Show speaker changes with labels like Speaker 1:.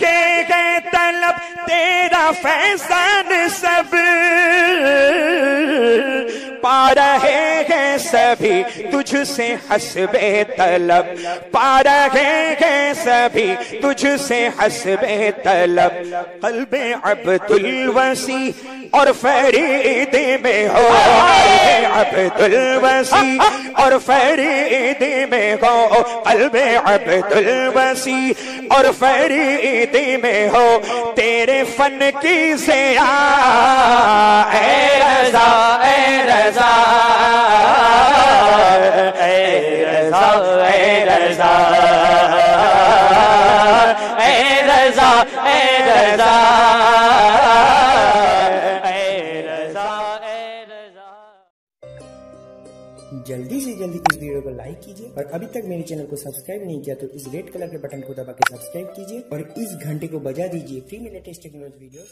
Speaker 1: رہے گے طلب تیرا فیضان سب، پا رہے ہیں سبھی تجھ سے حسب طلب، پا رہے ہیں سبھی تجھ سے حسب طلب، قلب عبد الوسیع اور فرید میں ہو، قلب عبد الوسیع اور فرید میں ہو، قلب عبد الوسیع اور فرید میں ہو، تیرے فن کی ضیاء اے رضا اے رضا اے رضا اے رضا اے رضا اے رضا اے رضا اے رضا۔
Speaker 2: جلدی سے جلدی اس ویڈیو کو لائک کیجئے، اور ابھی تک میرے چینل کو سبسکرائب نہیں کیا تو اس ریڈ کلر کے بٹن کو دبا کے سبسکرائب کیجئے، اور اس گھنٹے کو بجا دیجئے فری میں لیٹسٹ ٹیکنالوجی ویڈیو